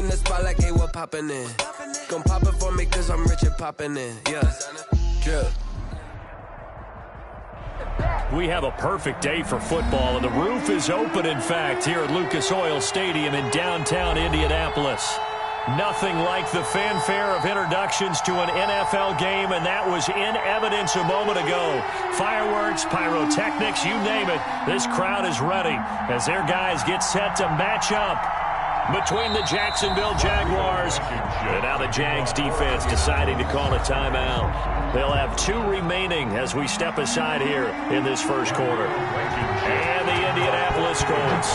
in the spot like, hey, what poppin' in? Gon' pop it for me cause I'm rich and poppin' in. Yeah, drip. We have a perfect day for football, and the roof is open, in fact, here at Lucas Oil Stadium in downtown Indianapolis. Nothing like the fanfare of introductions to an NFL game, and that was in evidence a moment ago. Fireworks, pyrotechnics, you name it. This crowd is ready as their guys get set to match up between the Jacksonville Jaguars and now the Jags defense deciding to call a timeout. They'll have 2 remaining as we step aside here in this first quarter. And the Indianapolis Colts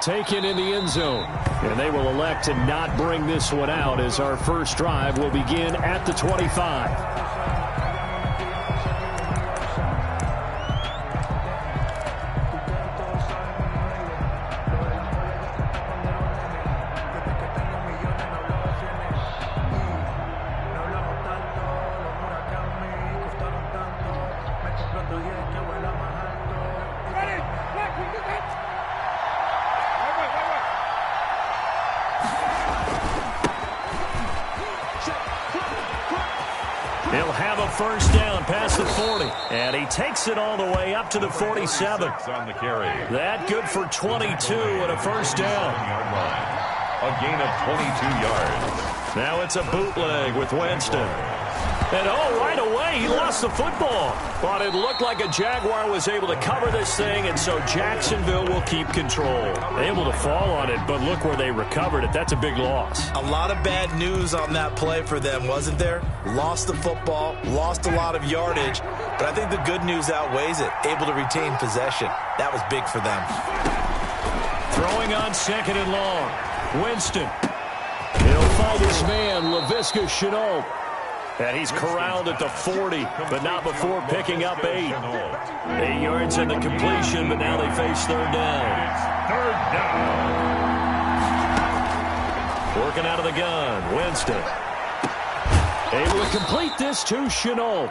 taken in the end zone. And they will elect to not bring this one out as our first drive will begin at the 25. He'll have a first down past the 40, and he takes it all the way up to the 47. On the carry. That good for 22 and a first down. A gain of 22 yards. Now it's a bootleg with Winston. And right away, he lost the football. But it looked like a Jaguar was able to cover this thing, and so Jacksonville will keep control. Able to fall on it, but look where they recovered it. That's a big loss. A lot of bad news on that play for them, wasn't there? Lost the football, lost a lot of yardage, but I think the good news outweighs it. Able to retain possession. That was big for them. Throwing on second and long. Winston. He'll find his man, Laviska Shenault. And he's corralled at the 40, but not before picking up 8. 8 yards in the completion, but now they face third down. Third down. Working out of the gun, Winston. Able to complete this to Shenault.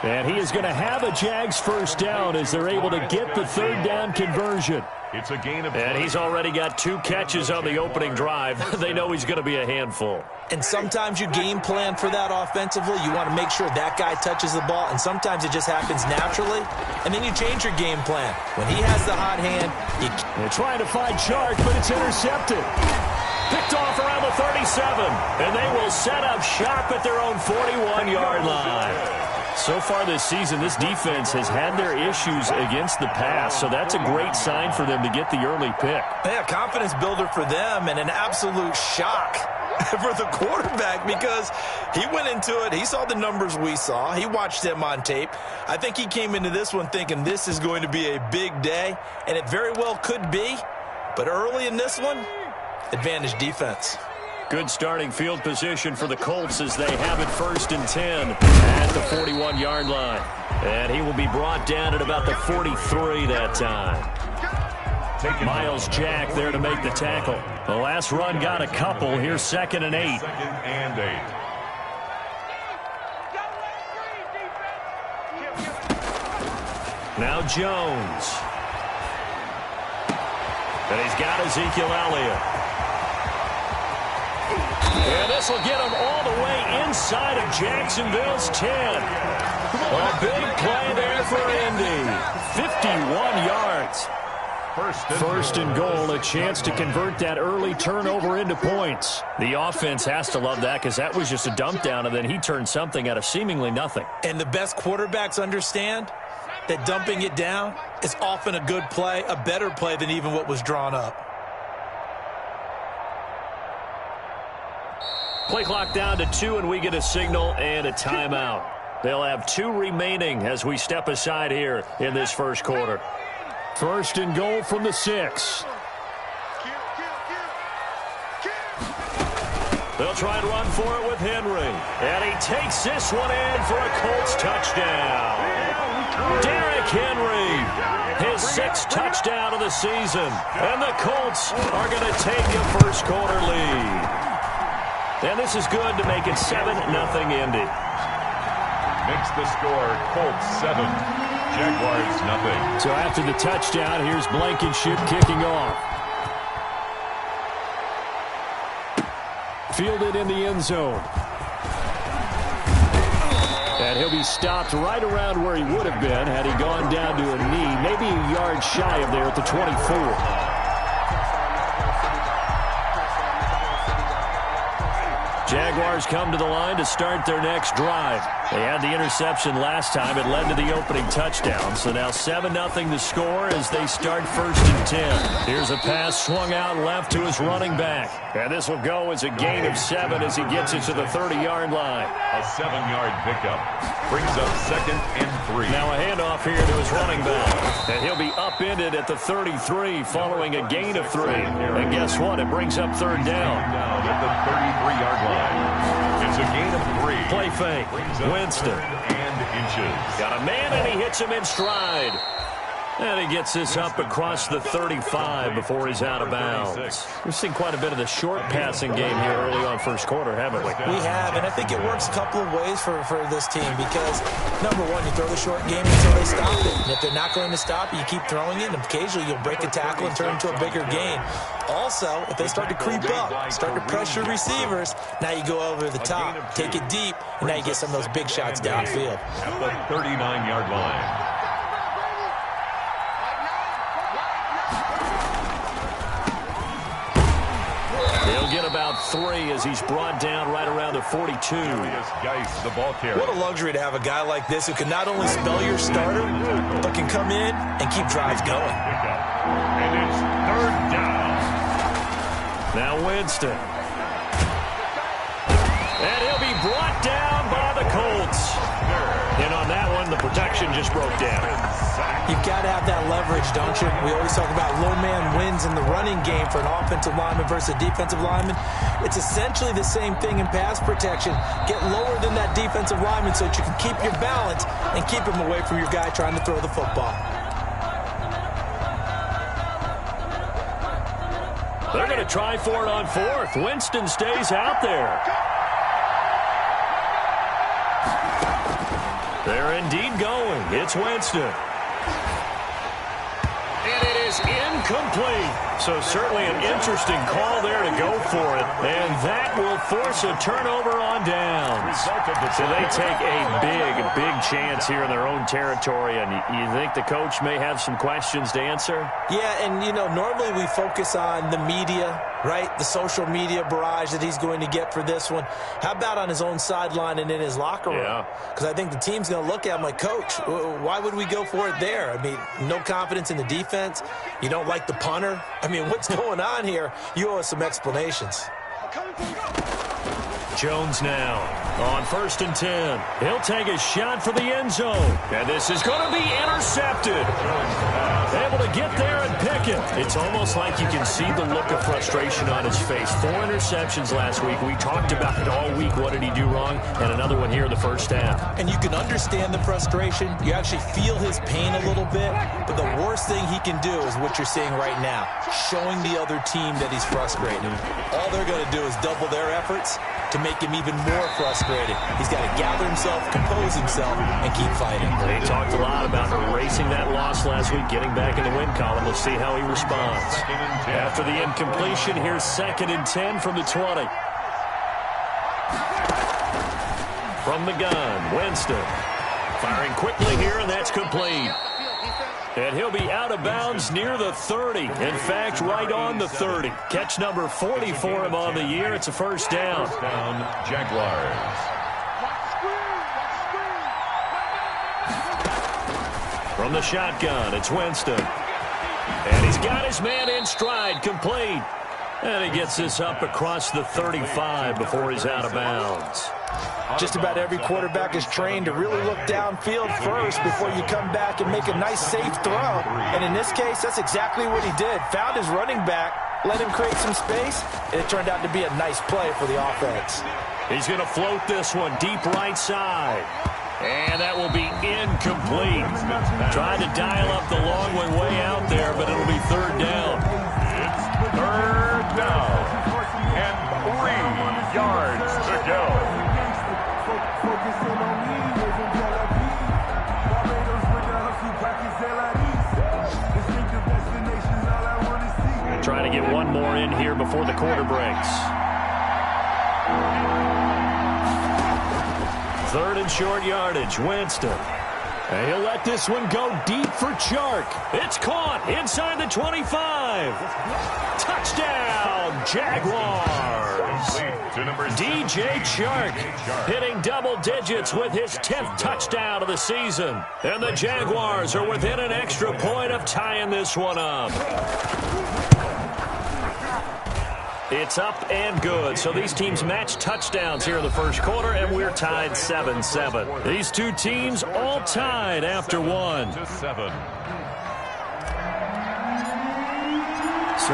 And he is going to have a Jags first down as they're able to get the third down conversion. It's a gain of and he's already got 2 catches on the opening drive. They know he's going to be a handful. And sometimes you game plan for that offensively. You want to make sure that guy touches the ball, and sometimes it just happens naturally. And then you change your game plan. When he has the hot hand, they're trying to find Chark, but it's intercepted. Picked off around the 37, and they will set up shop at their own 41-yard line. So far this season, this defense has had their issues against the pass, so that's a great sign for them to get the early pick. Yeah, confidence builder for them and an absolute shock for the quarterback because he went into it. He saw the numbers we saw. He watched them on tape. I think he came into this one thinking this is going to be a big day, and it very well could be. But early in this one, advantage defense. Good starting field position for the Colts as they have it 1st and 10 at the 41-yard line. And he will be brought down at about the 43 that time. Miles Jack there to make the tackle. The last run got a couple. Here's 2nd and 8. 2nd and 8. Now Jones. And he's got Ezekiel Elliott. And this will get him all the way inside of Jacksonville's 10. A big play there for Indy. 51 yards. First and goal, a chance to convert that early turnover into points. The offense has to love that because that was just a dump down, and then he turned something out of seemingly nothing. And the best quarterbacks understand that dumping it down is often a good play, a better play than even what was drawn up. Play clock down to 2, and we get a signal and a timeout. They'll have 2 remaining as we step aside here in this first quarter. First and goal from the 6. They'll try and run for it with Henry. And he takes this one in for a Colts touchdown. Derrick Henry, his 6th touchdown of the season. And the Colts are going to take a first quarter lead. And this is good to make it 7-0 Indy. Makes the score Colts 7, Jaguars, nothing. So after the touchdown, here's Blankenship kicking off. Fielded in the end zone. And he'll be stopped right around where he would have been had he gone down to a knee, maybe a yard shy of there at the 24. Jaguars come to the line to start their next drive. They had the interception last time. It led to the opening touchdown. So now 7-0 the score as they start 1st and 10. Here's a pass swung out left to his running back. And this will go as a gain of 7 as he gets it to the 30-yard line. A 7-yard pickup brings up 2nd and 3. Now a handoff here to his running back. And he'll be upended at the 33 following a gain of 3. And guess what? It brings up 3rd down. Down at the 33-yard line. It's a gain of 3. Play fake. Winston. And inches. Got a man, and he hits him in stride. And he gets this up across the 35 before he's out of bounds. We've seen quite a bit of the short passing game here early on first quarter, haven't we? We have, and I think it works a couple of ways for this team because, number one, you throw the short game until they stop it. And if they're not going to stop it, you keep throwing it, and occasionally you'll break a tackle and turn into a bigger gain. Also, if they start to creep up, start to pressure receivers, now you go over the top, take it deep, and now you get some of those big shots downfield. At the 39-yard line. He'll get about 3 as he's brought down right around the 42. Geis, the ball carrier. What a luxury to have a guy like this who can not only spell your starter, but can come in and keep drives going. And it's 3rd down. Now Winston. And he'll be brought down by the Colts. And on that one, the protection just broke down. You've got to have that leverage, don't you? We always talk about low man wins in the running game for an offensive lineman versus a defensive lineman. It's essentially the same thing in pass protection. Get lower than that defensive lineman so that you can keep your balance and keep him away from your guy trying to throw the football. They're going to try for it on 4th. Winston stays out there. They're indeed going. It's Winston. And it is incomplete. So certainly an interesting call there to go for it. And that will force a turnover on downs. So they take a big chance here in their own territory. And you think the coach may have some questions to answer? Yeah, and, you know, normally we focus on the media, right? The social media barrage that he's going to get for this one. How about on his own sideline and in his locker room? Because I think the team's going to look at him like, Coach, why would we go for it there? I mean, no confidence in the defense. You don't like the punter. I mean, what's going on here? You owe us some explanations. Jones now on 1st and 10. He'll take a shot for the end zone. And this is going to be intercepted. Able to get there and pick it. It's almost like you can see the look of frustration on his face. 4 interceptions last week. We talked about it all week. What did he do wrong? And another one here in the first half. And you can understand the frustration. You actually feel his pain a little bit. But the worst thing he can do is what you're seeing right now. Showing the other team that he's frustrated. All they're going to do is double their efforts to make him even more frustrated. He's got to gather himself, compose himself, and keep fighting. They talked a lot about erasing that loss last week, getting back in the win column. We'll see how he responds. After the incompletion, here's 2nd and 10 from the 20. From the gun, Winston. Firing quickly here, and that's complete. And he'll be out of bounds near the 30. In fact, right on the 30. Catch number 40 for him on the year. It's a 1st down. Jaguars. From the shotgun, it's Winston. And he's got his man in stride, complete. And he gets this up across the 35 before he's out of bounds. Just about every quarterback is trained to really look downfield first before you come back and make a nice, safe throw. And in this case, that's exactly what he did. Found his running back, let him create some space, and it turned out to be a nice play for the offense. He's going to float this one deep right side. And that will be incomplete. Tried to dial up the long one way out there, but it'll be 3rd down. It's 3rd down. And 3 yards to go. Trying to get one more in here before the quarter breaks. 3rd and short yardage, Winston. And he'll let this one go deep for Chark. It's caught inside the 25. Touchdown, Jaguars. DJ Chark hitting double digits with his 10th touchdown of the season. And the Jaguars are within an extra point of tying this one up. It's up and good. So these teams match touchdowns here in the first quarter, and we're tied 7-7. These two teams all tied after one. So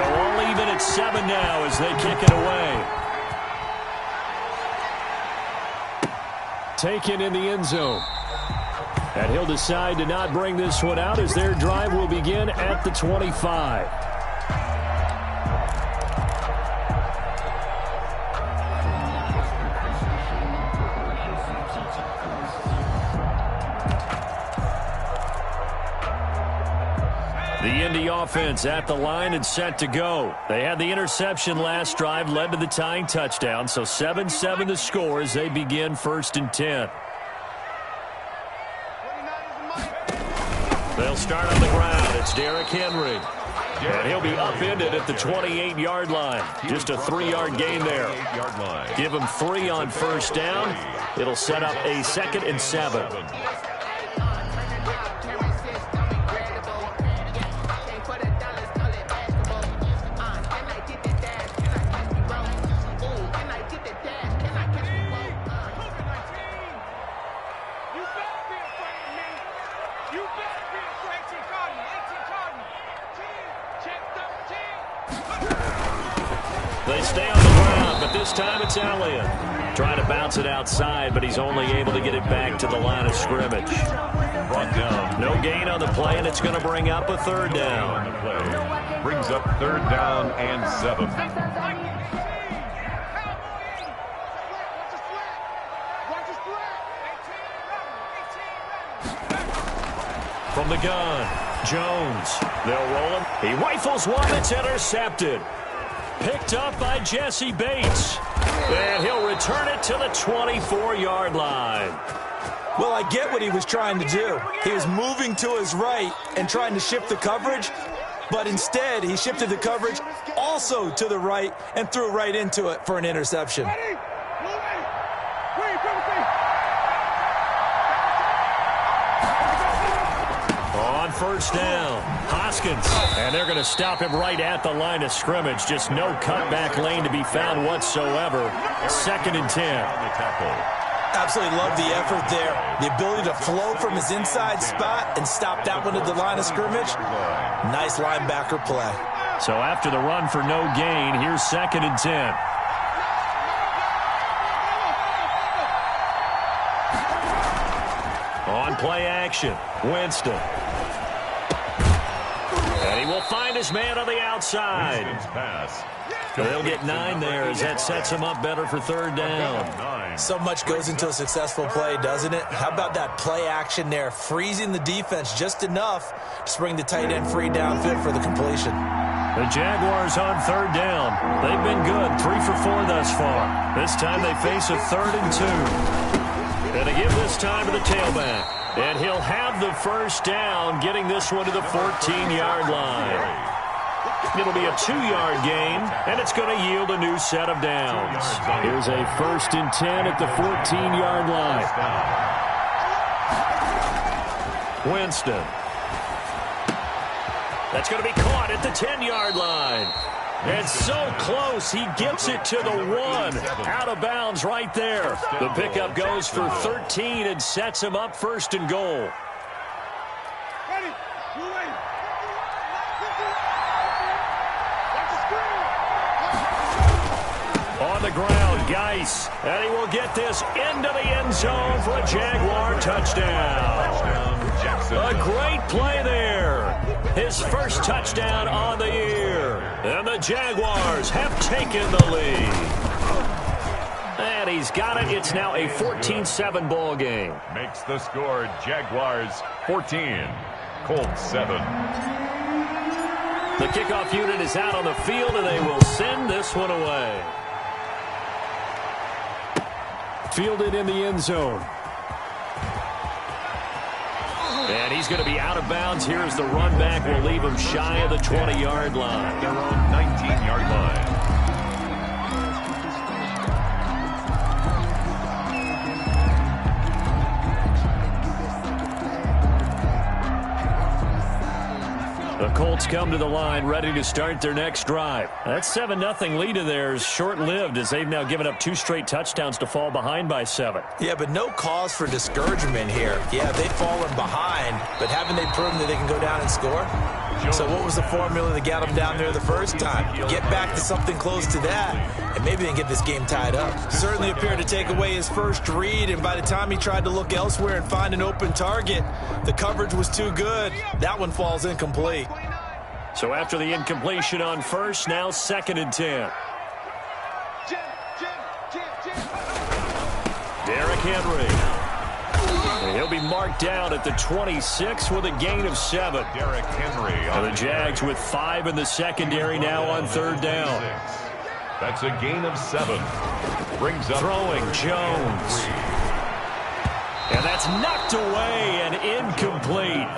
all even at 7 now as they kick it away. Taken in the end zone. And he'll decide to not bring this one out as their drive will begin at the 25. The Indy offense at the line and set to go. They had the interception last drive, led to the tying touchdown, so 7-7 the score as they begin 1st and 10. They'll start on the ground. It's Derrick Henry. And he'll be upended at the 28-yard line. Just a 3-yard gain there. Give him 3 on 1st down. It'll set up a 2nd and 7. They stay on the ground, but this time it's Elliott. Trying to bounce it outside, but he's only able to get it back to the line of scrimmage. Brought down. No gain on the play, and it's going to bring up a 3rd down. Brings up 3rd down and 7. From the gun, Jones. They'll roll him. He rifles one that's intercepted. Picked up by Jesse Bates. And he'll return it to the 24-yard line. Well, I get what he was trying to do. He was moving to his right and trying to shift the coverage, but instead he shifted the coverage also to the right and threw right into it for an interception. On 1st down, Hoskins. And they're going to stop him right at the line of scrimmage. Just no cutback lane to be found whatsoever. 2nd and 10. Absolutely love the effort there. The ability to flow from his inside spot and stop that one at the line of scrimmage. Nice linebacker play. So after the run for no gain, here's 2nd and 10. On play action, Winston. And he will find his man on the outside. They'll get 9 there as that sets him up better for 3rd down. So much goes into a successful play, doesn't it? How about that play action there, freezing the defense just enough to bring the tight end free downfield for the completion. The Jaguars on 3rd down. They've been good, 3 for 4 thus far. This time they face a 3rd and 2. And they give this time to the tailback. And he'll have the 1st down, getting this one to the 14-yard line. It'll be a 2-yard gain, and it's going to yield a new set of downs. Here's a 1st and 10 at the 14-yard line. Winston. That's going to be caught at the 10-yard line. And so close, he gets it to the 1. Out of bounds right there. The pickup goes for 13 and sets him up 1st and goal. On the ground, Geis. And he will get this into the end zone for a Jaguar touchdown. A great play there. His first touchdown on the year. And the Jaguars have taken the lead. And he's got it. It's now a 14-7 ball game. Makes the score Jaguars 14, Colts 7. The kickoff unit is out on the field, and they will send this one away. Fielded in the end zone. And he's going to be out of bounds. Here's the run back. We'll leave him shy of the 20-yard line. Their own 19-yard line. The Colts come to the line, ready to start their next drive. That 7-0 lead of theirs short-lived as they've now given up 2 straight touchdowns to fall behind by 7. Yeah, but no cause for discouragement here. Yeah, they've fallen behind, but haven't they proven that they can go down and score? So what was the formula that got them down there the first time? Get back to something close to that, and maybe they can get this game tied up. Certainly appeared to take away his first read, and by the time he tried to look elsewhere and find an open target, the coverage was too good. That one falls incomplete. So after the incompletion on first, now 2nd and 10. Derrick Henry. He'll be marked down at the 26 with a gain of 7. Derrick Henry. And the Jags with 5 in the secondary now on 3rd down. That's a gain of 7. Brings up throwing Jones. And that's knocked away and incomplete.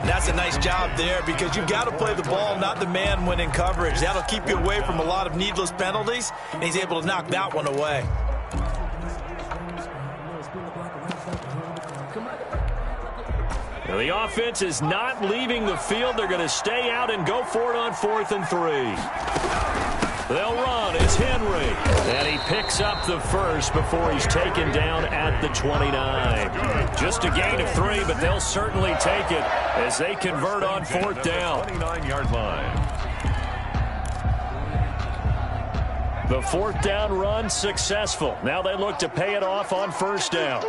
That's a nice job there because you've got to play the ball, not the man when in coverage. That'll keep you away from a lot of needless penalties, and he's able to knock that one away. Now the offense is not leaving the field. They're going to stay out and go for it on 4th and 3. They'll run. It's Henry. And he picks up the first before he's taken down at the 29. Just a gain of 3, but they'll certainly take it as they convert on 4th down. 29-yard line. The 4th down run successful. Now they look to pay it off on 1st down.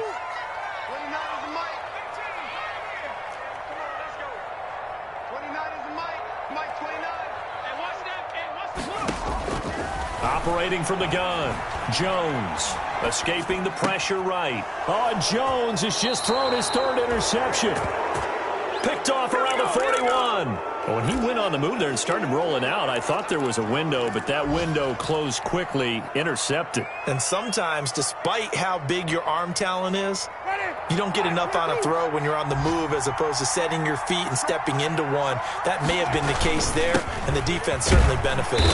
Operating from the gun, Jones escaping the pressure right. Oh, Jones has just thrown his 3rd interception. Picked off around the 41. When he went on the move there and started rolling out, I thought there was a window, but that window closed quickly, intercepted. And sometimes, despite how big your arm talent is, you don't get enough on a throw when you're on the move as opposed to setting your feet and stepping into one. That may have been the case there, and the defense certainly benefited.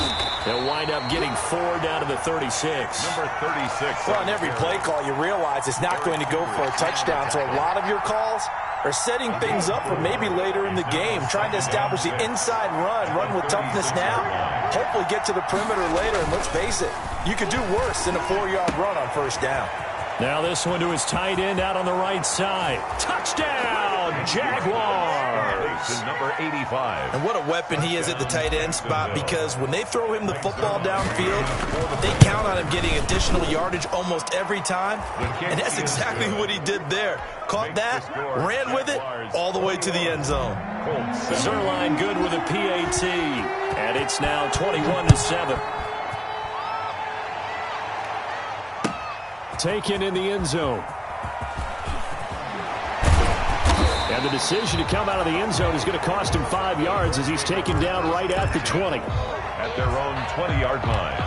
They'll wind up getting 4 down to the 36. Number 36. Well, on every play call, you realize it's not going to go for a touchdown, so a lot of your calls are setting things up for maybe later in the game, trying to establish the inside run with toughness now, hopefully get to the perimeter later, and let's face it, you could do worse than a 4-yard run on 1st down. Now this one to his tight end out on the right side. Touchdown, Jaguars! Number 85. And what a weapon he is at the tight end spot, because when they throw him the football downfield, they count on him getting additional yardage almost every time. And that's exactly what he did there. Caught that, ran with it, all the way to the end zone. Zerline good with a PAT. And it's now 21-7. Taken in the end zone. And the decision to come out of the end zone is going to cost him 5 yards as he's taken down right at the 20. At their own 20-yard line.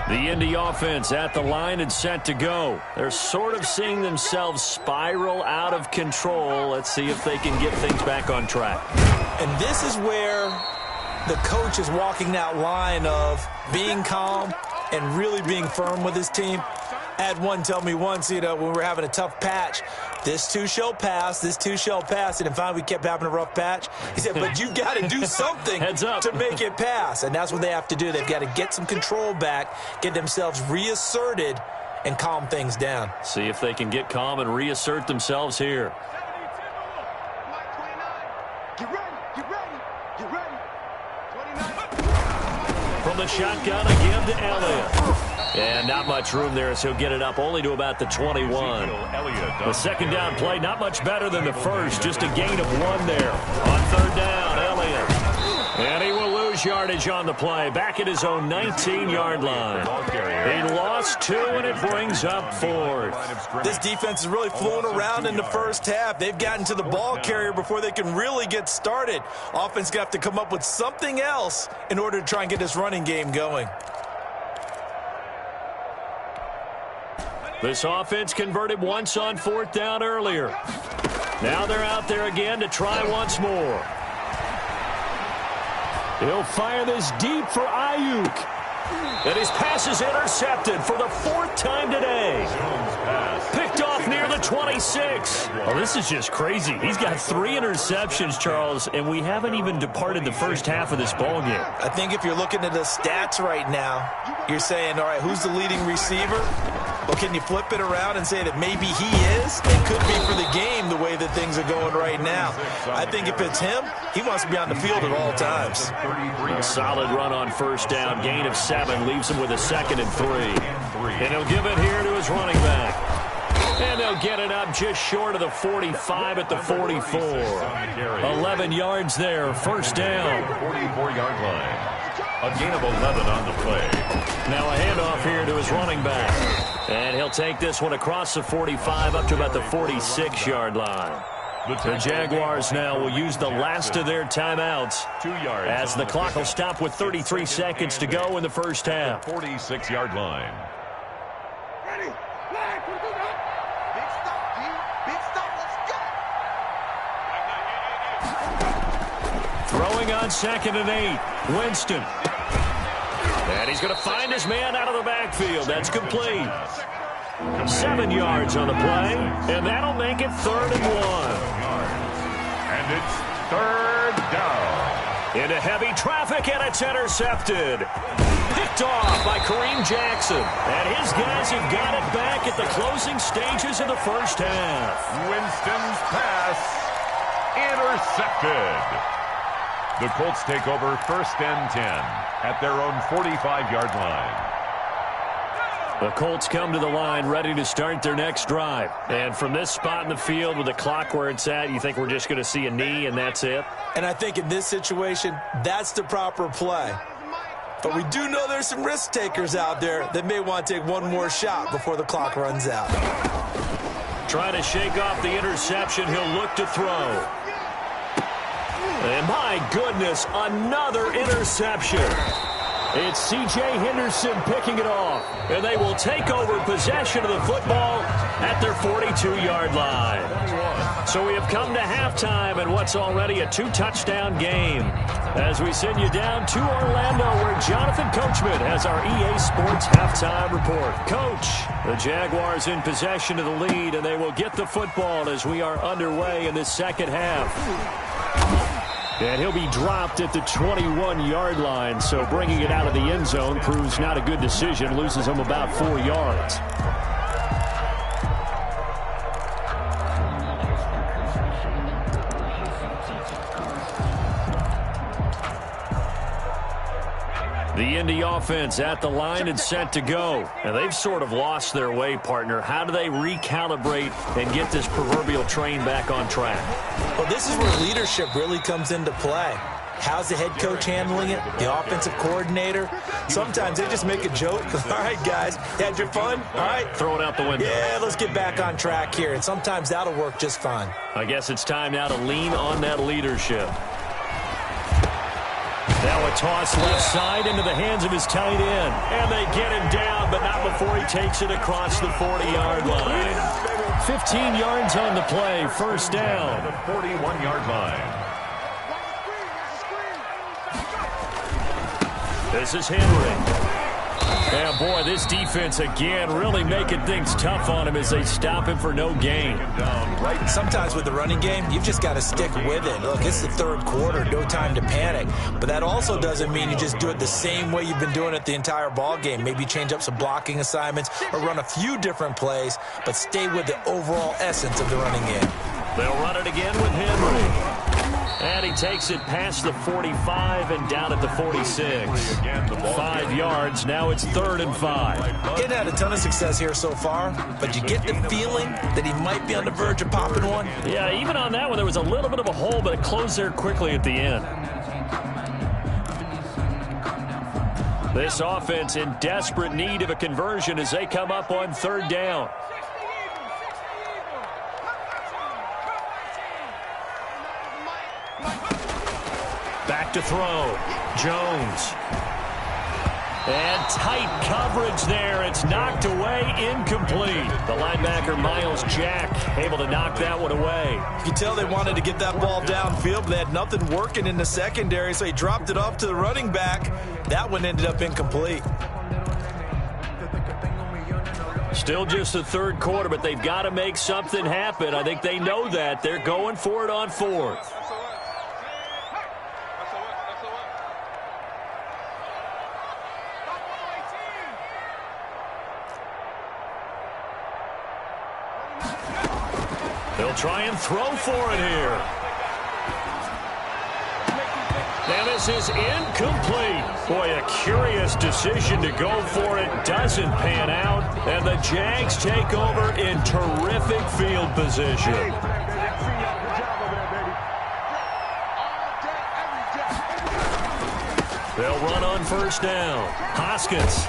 The Indy offense at the line and set to go. They're sort of seeing themselves spiral out of control. Let's see if they can get things back on track. And this is where the coach is walking that line of being calm and really being firm with his team. I had one tell me once, when we were having a tough patch, this too shall pass, this too shall pass. And finally, we kept having a rough patch. He said, but you've got to do something to make it pass. And that's what they have to do. They've got to get some control back, get themselves reasserted, and calm things down. See if they can get calm and reassert themselves here. From the shotgun, a give to Elliott. And not much room there, as he'll get it up only to about the 21. The 2nd down play, not much better than the first. Just a gain of 1 there. On 3rd down, Elliott. And he will lose yardage on the play, back at his own 19-yard line. He lost 2, and it brings up 4th. This defense is really flown around in the first half. They've gotten to the ball carrier before they can really get started. Offense going to have to come up with something else in order to try and get this running game going. This offense converted once on 4th down earlier. Now they're out there again to try once more. He'll fire this deep for Ayuk. And his pass is intercepted for the 4th time today. Picked off near the 26. Oh, this is just crazy. He's got 3 interceptions, Charles, and we haven't even departed the first half of this ball game. I think if you're looking at the stats right now, you're saying, all right, who's the leading receiver? Well, can you flip it around and say that maybe he is? It could be for the game the way that things are going right now. I think if it's him, he wants to be on the field at all times. A solid run on first down. Gain of 7 leaves him with a 2nd and 3. And he'll give it here to his running back. And they'll get it up just short of the 45 at the 44. 11 yards there, first down. 44-yard line. A gain of 11 on the play. Now a handoff here to his running back. And he'll take this one across the 45 up to about the 46-yard line. The Jaguars now will use the last of their timeouts 2 yards as the clock will stop with 33 seconds to go in the first half. 46-yard line. Ready? Big stop, G. Big stop. Let's go. Throwing on 2nd and 8. Winston. And he's going to find his man out of the backfield. That's complete. 7 yards on the play, and that'll make it 3rd and 1. And it's 3rd down. Into heavy traffic, and it's intercepted. Picked off by Kareem Jackson. And his guys have got it back at the closing stages of the first half. Winston's pass intercepted. The Colts take over 1st and 10 at their own 45-yard line. The Colts come to the line ready to start their next drive. And from this spot in the field with the clock where it's at, you think we're just going to see a knee and that's it? And I think in this situation, that's the proper play. But we do know there's some risk takers out there that may want to take one more shot before the clock runs out. Trying to shake off the interception, he'll look to throw. And my goodness, another interception. It's C.J. Henderson picking it off. And they will take over possession of the football at their 42-yard line. So we have come to halftime in what's already a 2-touchdown game. As we send you down to Orlando, where Jonathan Coachman has our EA Sports halftime report. Coach, the Jaguars in possession of the lead, and they will get the football as we are underway in this second half. And he'll be dropped at the 21-yard line, so bringing it out of the end zone proves not a good decision, loses him about 4 yards. The Indy offense at the line and set to go. And they've sort of lost their way, partner. How do they recalibrate and get this proverbial train back on track? Well, this is where leadership really comes into play. How's the head coach handling it? The offensive coordinator? Sometimes they just make a joke. All right, guys, had your fun? All right. Throw it out the window. Yeah, let's get back on track here. And sometimes that'll work just fine. I guess it's time now to lean on that leadership. Now a toss left side into the hands of his tight end. And they get him down, but not before he takes it across the 40-yard line. 15 yards on the play, first down. The 41-yard line. This is Henry. Yeah, boy, this defense again really making things tough on him as they stop him for no gain. Sometimes with the running game, you've just got to stick with it. Look, it's the third quarter, no time to panic. But that also doesn't mean you just do it the same way you've been doing it the entire ball game. Maybe change up some blocking assignments or run a few different plays, but stay with the overall essence of the running game. They'll run it again with Henry. And he takes it past the 45 and down at the 46. 5 yards. Now it's 3rd and 5. He hadn't had a ton of success here so far, but you get the feeling that he might be on the verge of popping one. Yeah, even on that one, there was a little bit of a hole, but it closed there quickly at the end. This offense in desperate need of a conversion as they come up on third down. Back to throw. Jones. And tight coverage there. It's knocked away, incomplete. The linebacker, Miles Jack, able to knock that one away. You can tell they wanted to get that ball downfield, but they had nothing working in the secondary, so he dropped it off to the running back. That one ended up incomplete. Still just the third quarter, but they've got to make something happen. I think they know that. They're going for it on fourth. They'll try and throw for it here. And this is incomplete. Boy, a curious decision to go for it. Doesn't pan out. And the Jags take over in terrific field position. They'll run on first down. Hoskins.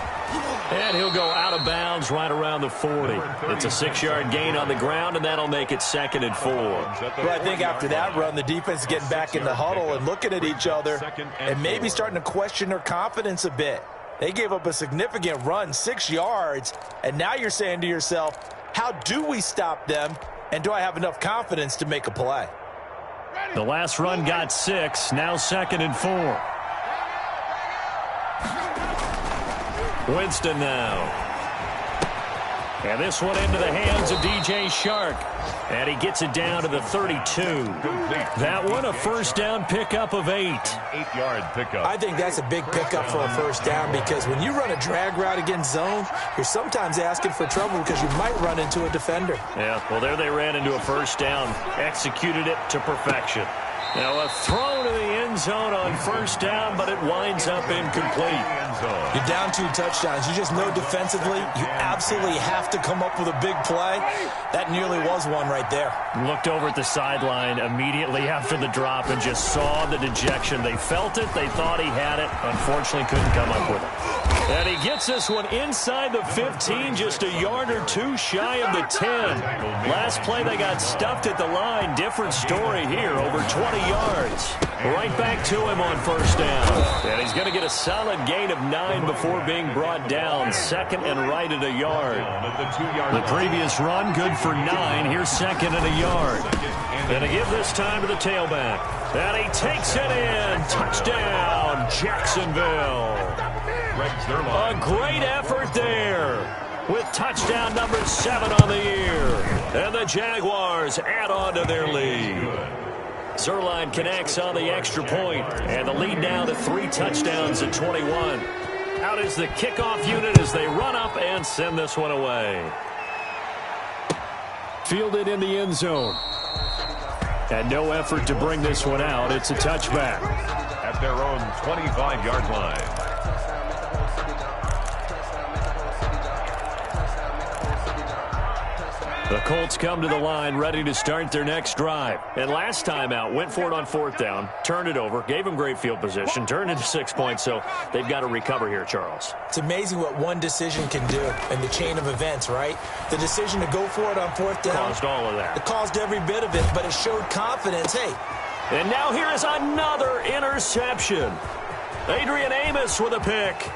And he'll go out of bounds right around the 40. It's a 6-yard gain on the ground, and that'll make it 2nd and 4. Well, I think after that run, the defense is getting back in the huddle and looking at each other and maybe starting to question their confidence a bit. They gave up a significant run, 6 yards, and now you're saying to yourself, how do we stop them, and do I have enough confidence to make a play? The last run got 6, now 2nd and 4. Winston now. And this one into the hands of DJ Shark. And he gets it down to the 32. That one a first down pickup of 8. 8-yard pickup. I think that's a big pickup for a first down because when you run a drag route against zone, you're sometimes asking for trouble because you might run into a defender. Yeah, well, there they ran into a first down. Executed it to perfection. Now a throw to the end zone on first down, but it winds up incomplete. You're down 2 touchdowns. You just know defensively you absolutely have to come up with a big play. That nearly was one right there. Looked over at the sideline immediately after the drop and just saw the dejection. They felt it. They thought he had it. Unfortunately, couldn't come up with it. And he gets this one inside the 15, just a yard or 2 shy of the 10. Last play, they got stuffed at the line. Different story here, over 20 yards. Right back to him on first down. And he's going to get a solid gain of 9 before being brought down. 2nd and right at a yard. The previous run, good for 9. Here's 2nd and a yard. And to give this time to the tailback. And he takes it in. Touchdown, Jacksonville. A great effort there with touchdown number 7 on the year. And the Jaguars add on to their lead. Zerline connects on the extra point, and the lead now to 3 touchdowns at 21. Out is the kickoff unit as they run up and send this one away. Fielded in the end zone. And no effort to bring this one out. It's a touchback. At their own 25-yard line. The Colts come to the line ready to start their next drive. And last time out, went for it on 4th down, turned it over, gave them great field position, turned into 6 points, so they've got to recover here, Charles. It's amazing what one decision can do in the chain of events, right? The decision to go for it on 4th down. Caused all of that. It caused every bit of it, but it showed confidence. Hey. And now here is another interception. Adrian Amos with a pick.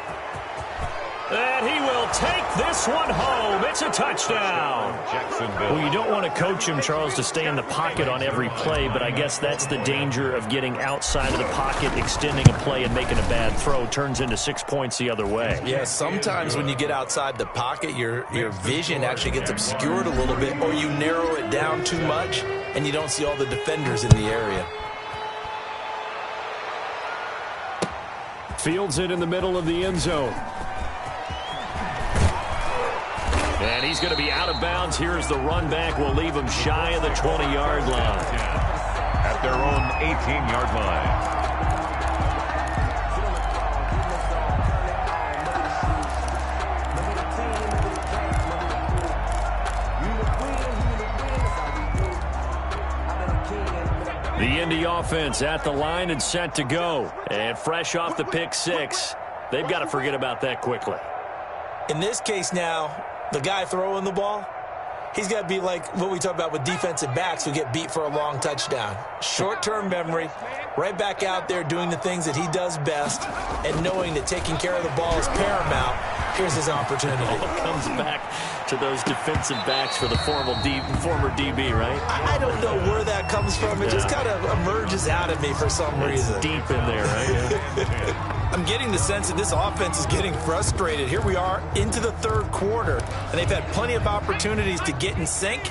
And he will take this one home. It's a touchdown. Jacksonville. Well, you don't want to coach him, Charles, to stay in the pocket on every play, but I guess that's the danger of getting outside of the pocket, extending a play, and making a bad throw. Turns into 6 points the other way. Yeah, sometimes when you get outside the pocket, your vision actually gets obscured a little bit, or you narrow it down too much, and you don't see all the defenders in the area. Fields it in the middle of the end zone. And he's going to be out of bounds. Here's the run back. We'll leave him shy of the 20-yard line. At their own 18-yard line. The Indy offense at the line and set to go. And fresh off the pick 6. They've got to forget about that quickly. In this case now, the guy throwing the ball, he's got to be like what we talk about with defensive backs who get beat for a long touchdown. Short-term memory, right back out there doing the things that he does best, and knowing that taking care of the ball is paramount. Here's his opportunity. It all comes back to those defensive backs for the former DB, right? I don't know where that comes from. It just kind of emerges out of me for some reason. Deep in there, right? I'm getting the sense that this offense is getting frustrated. Here we are into the third quarter, and they've had plenty of opportunities to get in sync.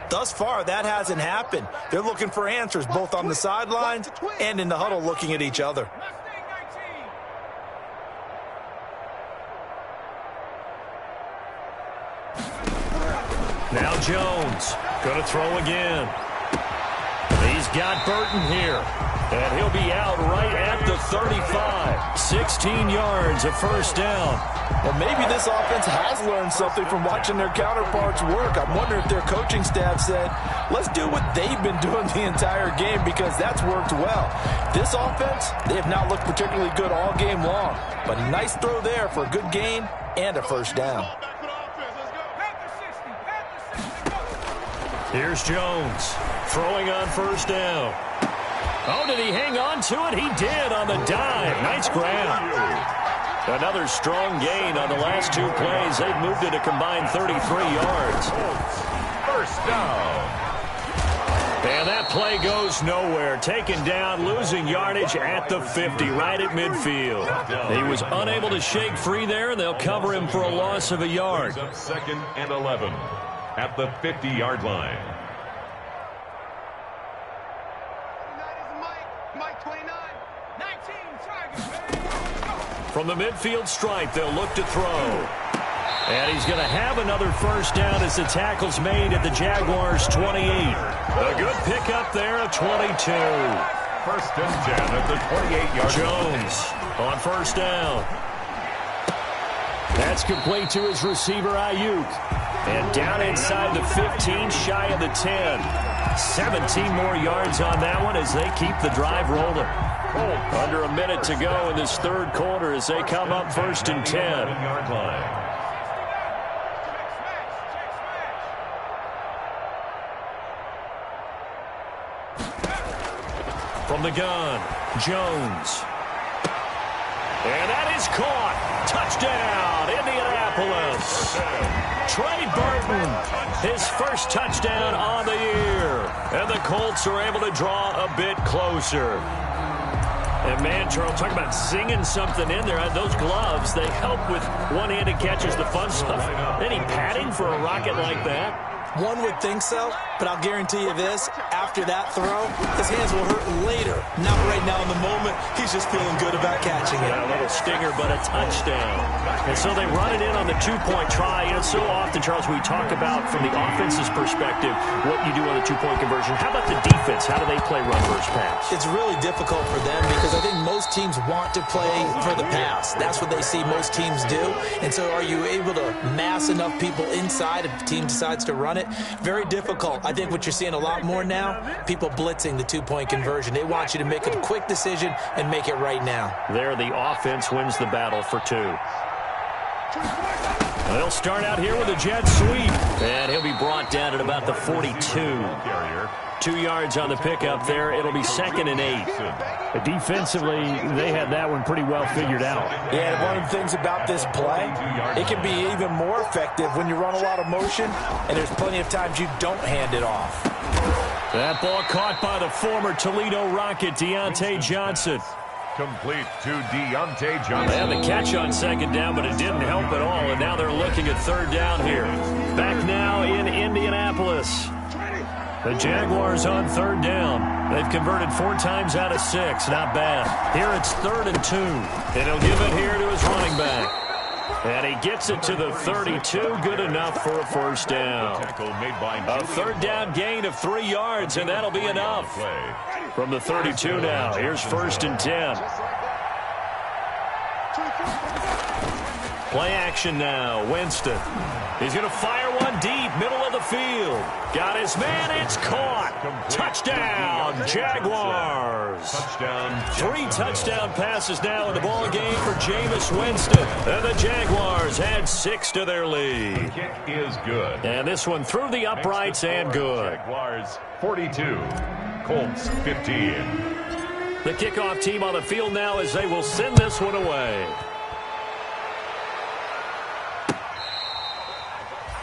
Thus far, that hasn't happened. They're looking for answers both on the sidelines and in the huddle looking at each other. Now Jones, going to throw again. He's got Burton here, and he'll be out right at the 35. 16 yards, a first down. Well, maybe this offense has learned something from watching their counterparts work. I'm wondering if their coaching staff said, let's do what they've been doing the entire game, because that's worked well. This offense, they have not looked particularly good all game long, but a nice throw there for a good gain and a first down. Here's Jones, throwing on first down. Oh, did he hang on to it? He did on the dive. Nice grab. Another strong gain on the last two plays. They've moved it a combined 33 yards. First down. And that play goes nowhere. Taken down, losing yardage at the 50, right at midfield. He was unable to shake free there, and they'll cover him for a loss of a yard. Second and 11 at the 50-yard line. From the midfield stripe, they'll look to throw. And he's going to have another first down as the tackle's made at the Jaguars' 28. A good pickup there of 22. First and 10 at the 28-yard line. Jones on first down. That's complete to his receiver, Ayuk. And down inside the 15, shy of the 10. 17 more yards on that one as they keep the drive rolling. Under a minute to go in this third quarter as they come up first and 10. From the gun, Jones. And that is caught. Touchdown, Indianapolis. Trey Burton, his first touchdown on the year. And the Colts are able to draw a bit closer. And, man, Charles, talk about singing something in there. Those gloves, they help with one-handed catches, the fun stuff. Any padding for a rocket like that? One would think so, but I'll guarantee you this, after that throw, his hands will hurt later. Not right now in the moment. He's just feeling good about catching it. Yeah, a little stinger, but a touchdown. And so they run it in on the two-point try. You know, so often, Charles, we talk about, from the offense's perspective, what you do on the two-point conversion. How about the defense? How do they play run versus pass? It's really difficult for them because I think most teams want to play for the pass. That's what they see most teams do. And so are you able to mass enough people inside if the team decides to run it? Very difficult. I think what you're seeing a lot more now, people blitzing the two-point conversion. They want you to make a quick decision and make it right now. There, the offense wins the battle for two. They'll start out here with a jet sweep. And he'll be brought down at about the 42. 2 yards on the pickup there. It'll be second and 8. Defensively, they had that one pretty well figured out. Yeah, one of the things about this play, it can be even more effective when you run a lot of motion, and there's plenty of times you don't hand it off. That ball caught by the former Toledo Rocket, Deontay Johnson. Complete to Deontay Johnson. They had the catch on second down, but it didn't help at all, and now they're looking at third down here. Back now in Indianapolis. The Jaguars on third down. They've converted 4 times out of 6. Not bad. Here it's 3rd and 2. And he'll give it here to his running back. And he gets it to the 32. Good enough for a first down. A third down gain of 3 yards, and that'll be enough. From the 32 now. Here's 1st and 10. Play action now. Winston. He's going to fire one deep, middle of the field. Got his man. It's caught. Touchdown, Jaguars. Touchdown. 3 touchdown passes now in the ball game for Jameis Winston. And the Jaguars add 6 to their lead. The kick is good. And this one through the uprights and good. Jaguars 42, Colts 15. The kickoff team on the field now as they will send this one away.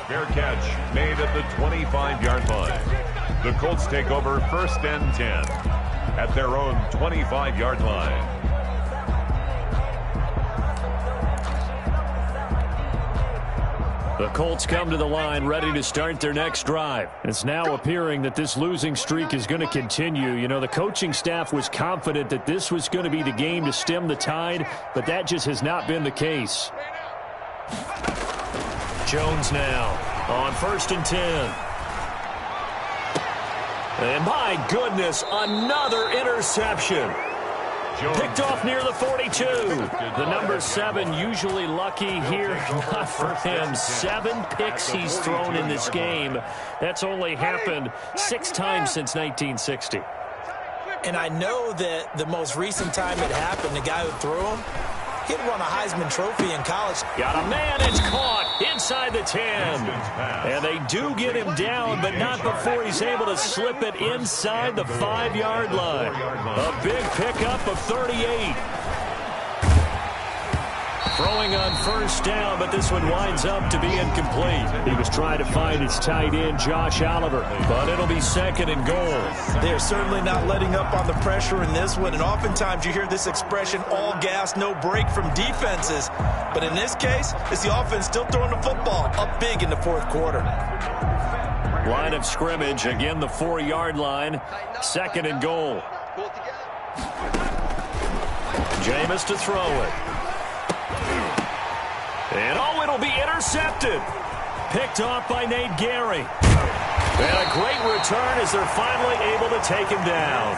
Fair catch made at the 25-yard line. The Colts take over 1st and 10 at their own 25-yard line. The Colts come to the line ready to start their next drive. It's now appearing that this losing streak is going to continue. You know, the coaching staff was confident that this was going to be the game to stem the tide, but that just has not been the case. Jones now on 1st and 10. And my goodness, another interception. Picked off near the 42. The number 7 usually lucky here. Not for him. 7 picks he's thrown in this game. That's only happened 6 times since 1960. And I know that the most recent time it happened, the guy who threw him, he'd won a Heisman Trophy in college. Got a man. It's caught inside the 10. And they do get him down, but not before he's able to slip it inside the 5-yard line. A big pickup of 38. Throwing on 1st down, but this one winds up to be incomplete. He was trying to find his tight end, Josh Oliver, but it'll be 2nd and goal. They're certainly not letting up on the pressure in this one, and oftentimes you hear this expression, all gas, no break from defenses. But in this case, it's the offense still throwing the football up big in the 4th quarter. Line of scrimmage, again the 4-yard line, 2nd and goal. Jameis to throw it. And oh, it'll be intercepted. Picked off by Nate Gary. And a great return as they're finally able to take him down.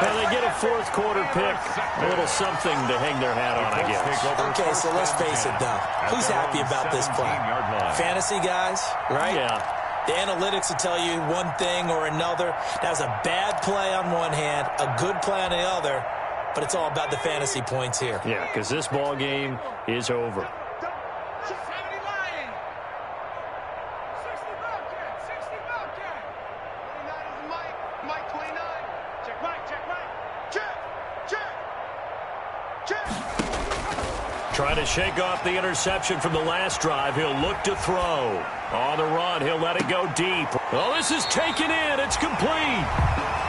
And they get a 4th quarter pick. A little something to hang their hat on, I guess. Okay, so let's face it, though. Who's happy about this play? Fantasy guys, right? Yeah. The analytics will tell you one thing or another. That was a bad play on one hand, a good play on the other. But it's all about the fantasy points here. Yeah, because this ball game is over. Trying to shake off the interception from the last drive. He'll look to throw. On the run, he'll let it go deep. Oh, this is taken in. It's complete.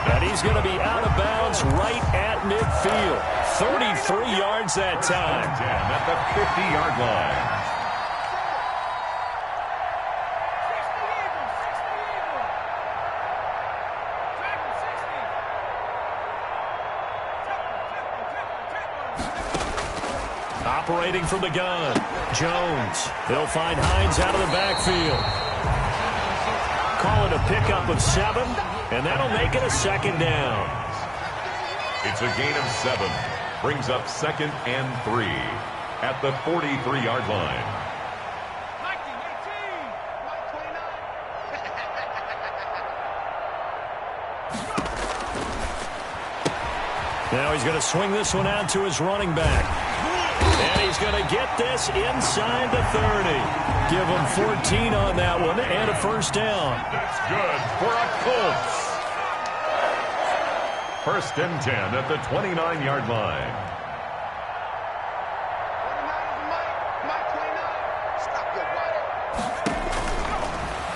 And he's going to be out of bounds right at midfield. 33 yards that time. At the 50-yard line. Operating from the gun, Jones. They'll find Hines out of the backfield. Call it a pickup of 7, and that'll make it a 2nd down. It's a gain of 7. Brings up 2nd and 3 at the 43-yard line. Now he's going to swing this one out to his running back. And he's going to get this inside the 30. Give him 14 on that one and a 1st down. That's good for a Colts. 1st and 10 at the 29-yard line.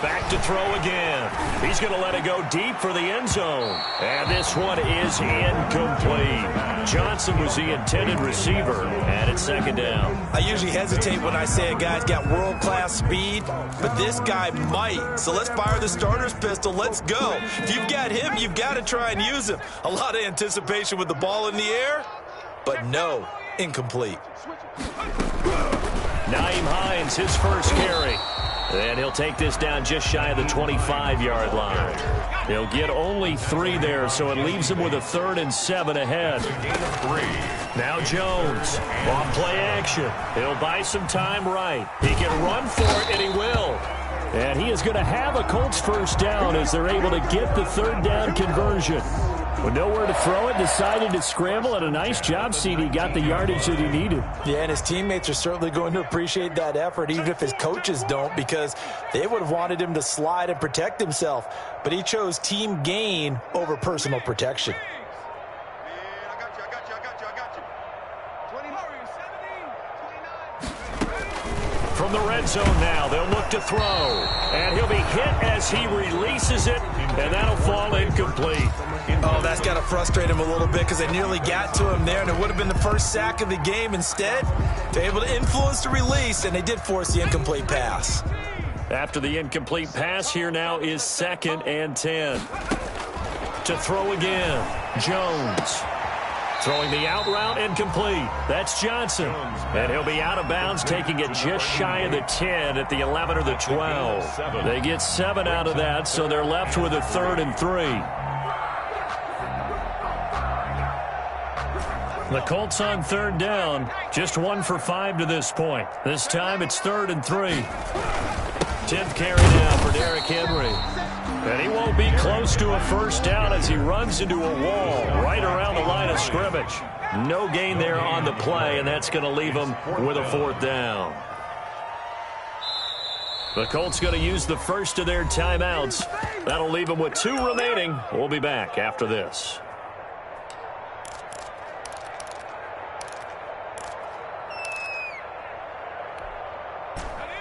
Back to throw again. He's going to let it go deep for the end zone. And this one is incomplete. Johnson was the intended receiver, and it's 2nd down. I usually hesitate when I say a guy's got world-class speed, but this guy might. So let's fire the starter's pistol. Let's go. If you've got him, you've got to try and use him. A lot of anticipation with the ball in the air, but no, incomplete. Nyheim Hines, his first carry. And he'll he'll take this down just shy of the 25-yard line. He'll get only 3 there, so it leaves him with a 3rd and 7 ahead. Now Jones, off play action. He'll buy some time right. He can run for it, and he will. And he is going to have a Colts first down as they're able to get the 3rd down conversion. With nowhere to throw it, decided to scramble, and a nice job, CD. Got the yardage that he needed. Yeah, and his teammates are certainly going to appreciate that effort, even if his coaches don't, because they would have wanted him to slide and protect himself. But he chose team gain over personal protection. From the red zone now, they'll look to throw. And he'll be hit as he releases it, and that'll fall incomplete. Oh, that's got to frustrate him a little bit because they nearly got to him there, and it would have been the first sack of the game. Instead, they're able to influence the release, and they did force the incomplete pass. After the incomplete pass, here now is 2nd and 10. To throw again, Jones. Throwing the out route incomplete. That's Johnson. And he'll be out of bounds, taking it just shy of the 10 at the 11 or the 12. They get 7 out of that, so they're left with a 3rd and 3. The Colts on 3rd down. Just 1 for 5 to this point. This time it's 3rd and 3. 10th carry now for Derrick Henry. And he won't be close to a first down as he runs into a wall right around the line of scrimmage. No gain there on the play, and that's going to leave him with a 4th down. The Colts going to use the first of their timeouts. That'll leave them with 2 remaining. We'll be back after this.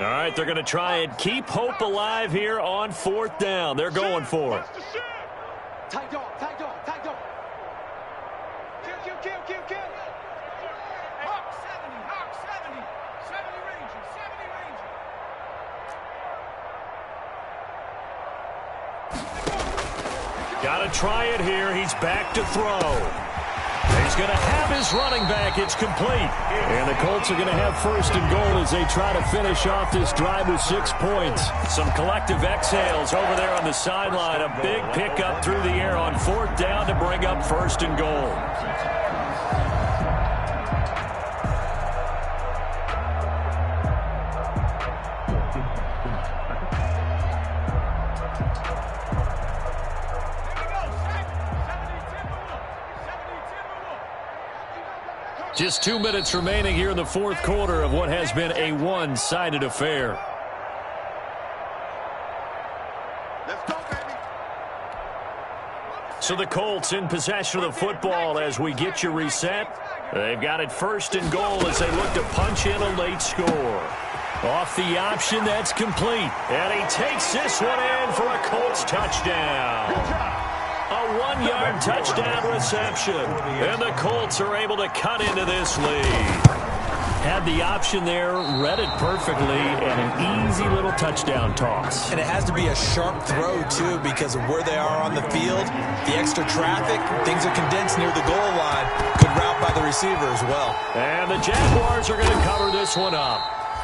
All right, they're going to try and keep hope alive here on 4th down. They're going for it. Tight dog, tight dog, tight dog. Kill, kill, kill, kill, kill. Hawk 70, Hawk 70. 70 Ranger, 70 Ranger. Got to try it here. He's back to throw. He's going to have his running back. It's complete. And the Colts are going to have 1st and goal as they try to finish off this drive with 6 points. Some collective exhales over there on the sideline. A big pickup through the air on 4th down to bring up 1st and goal. Just 2 minutes remaining here in the 4th quarter of what has been a one-sided affair. Let's go, baby. So the Colts in possession of the football as we get you reset. They've got it 1st and goal as they look to punch in a late score. Off the option, that's complete. And he takes this one in for a Colts touchdown. A 1-yard touchdown reception. And the Colts are able to cut into this lead. Had the option there, read it perfectly, and an easy little touchdown toss. And it has to be a sharp throw, too, because of where they are on the field. The extra traffic, things are condensed near the goal line. Good route by the receiver as well. And the Jaguars are going to cover this one up.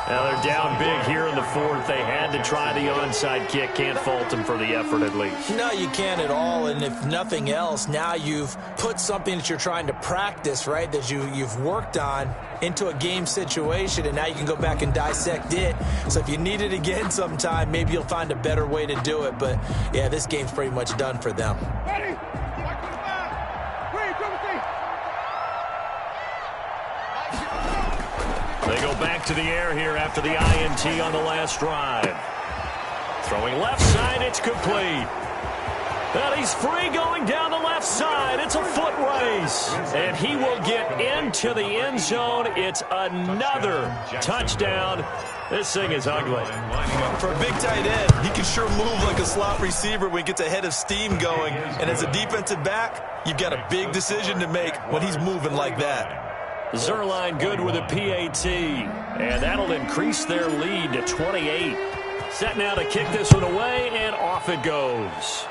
Now they're down big here in the 4th. They had to try the onside kick. Can't fault them for the effort at least. No, you can't at all. And if nothing else, now you've put something that you're trying to practice, right, that you've worked on into a game situation, and now you can go back and dissect it. So if you need it again sometime, maybe you'll find a better way to do it. But, yeah, this game's pretty much done for them. Ready? They go back to the air here after the INT on the last drive. Throwing left side, it's complete. And he's free going down the left side. It's a foot race. And he will get into the end zone. It's another touchdown. This thing is ugly. For a big tight end, he can sure move like a slot receiver when he gets a head of steam going. And as a defensive back, you've got a big decision to make when he's moving like that. Zerline good with a PAT, and that'll increase their lead to 28. Set now to kick this one away, and off it goes.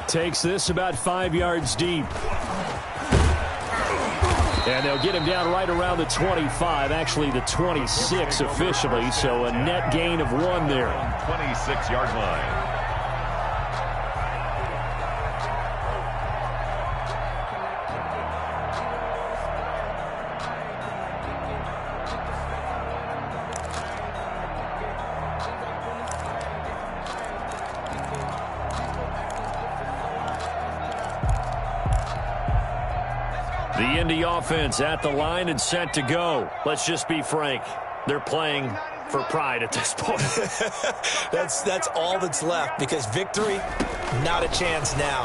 Takes this about 5 yards deep. And they'll get him down right around the 25, actually the 26 officially, so a net gain of 1 there. 26-yard line. The Indy offense at the line and set to go. Let's just be frank. They're playing for pride at this point. That's all that's left, because victory, not a chance now.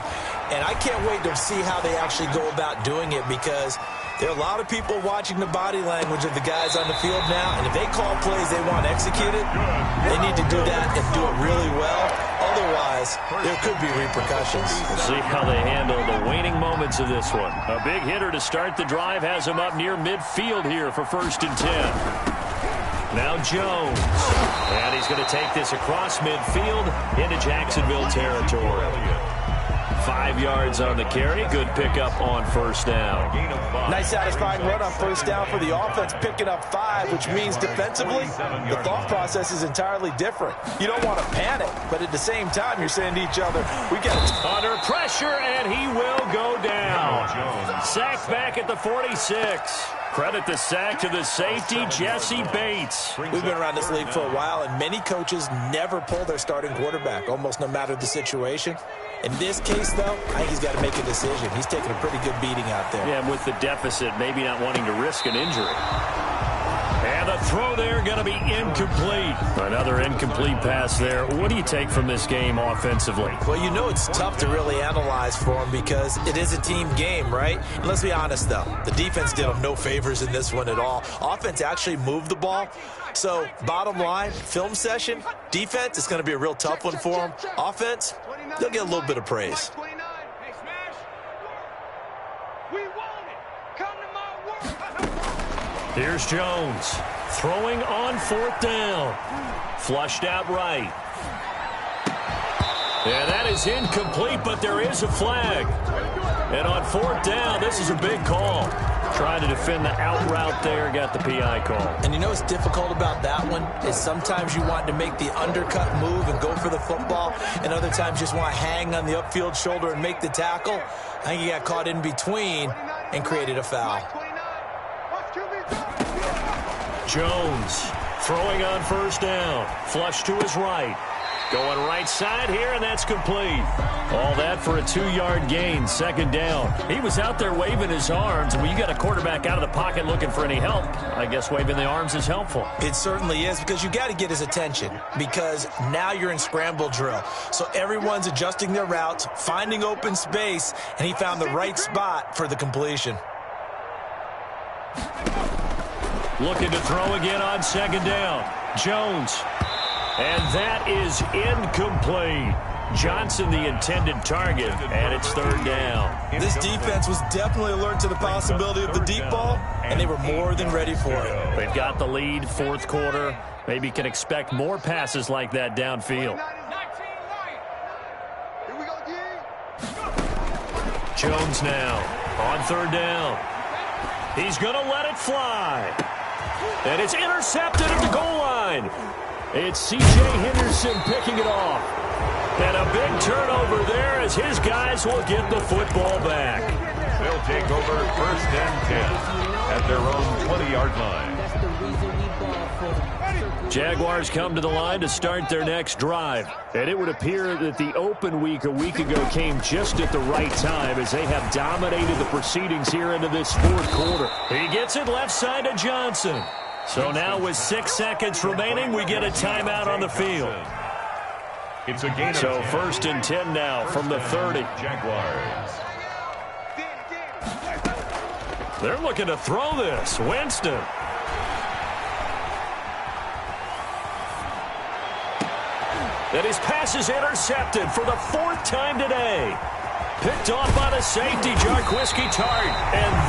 And I can't wait to see how they actually go about doing it, because there are a lot of people watching the body language of the guys on the field now, and if they call plays they want executed, they need to do that and do it really well. Otherwise, there could be repercussions. We'll see how they handle the waning moments of this one. A big hitter to start the drive has him up near midfield here for 1st and 10. Now Jones. And he's going to take this across midfield into Jacksonville territory. 5 yards on the carry. Good pickup on 1st down. Nice satisfying run on 1st down for the offense, picking up 5, which means defensively, the thought process is entirely different. You don't want to panic, but at the same time, you're saying to each other, we got under pressure, and he will go down. Sacked back at the 46. Credit the sack to the safety, Jesse Bates. We've been around this league for a while, and many coaches never pull their starting quarterback, almost no matter the situation. In this case, though, I think he's got to make a decision. He's taking a pretty good beating out there. Yeah, with the deficit, maybe not wanting to risk an injury. And the throw there going to be incomplete. Another incomplete pass there. What do you take from this game offensively? Well, you know it's tough to really analyze for him because it is a team game, right? And let's be honest, though. The defense did him no favors in this one at all. Offense actually moved the ball. So, bottom line, film session, defense, it's going to be a real tough one for them. Offense, they'll get a little bit of praise. Here's Jones throwing on 4th down. Flushed out right. And that is incomplete, but there is a flag. And on 4th down, this is a big call. Trying to defend the out route there, got the PI call. And you know what's difficult about that one is sometimes you want to make the undercut move and go for the football, and other times you just want to hang on the upfield shoulder and make the tackle. I think he got caught in between and created a foul. Jones throwing on 1st down. Flush to his right. Going right side here, and that's complete. All that for a 2-yard gain, 2nd down. He was out there waving his arms. When you got a quarterback out of the pocket looking for any help, I guess waving the arms is helpful. It certainly is, because you got to get his attention, because now you're in scramble drill. So everyone's adjusting their routes, finding open space, and he found the right spot for the completion. Looking to throw again on 2nd down. Jones. And that is incomplete. Johnson, the intended target, and it's 3rd down. This defense was definitely alert to the possibility of the deep ball, and they were more than ready for it. They've got the lead, 4th quarter. Maybe can expect more passes like that downfield. Jones now on 3rd down. He's going to let it fly. And it's intercepted at the goal line. It's C.J. Henderson picking it off. And a big turnover there as his guys will get the football back. They'll take over 1st and 10 at their own 20-yard line. Jaguars come to the line to start their next drive. And it would appear that the open week a week ago came just at the right time as they have dominated the proceedings here into this 4th quarter. He gets it left side to Johnson. So now with 6 seconds remaining, we get a timeout on the field. It's a gain of 10. 1st and 10 now from the 30. Jaguars. They're looking to throw this. Winston. And his pass is intercepted for the 4th time today. Picked off by the safety, Jarquiski Tart. And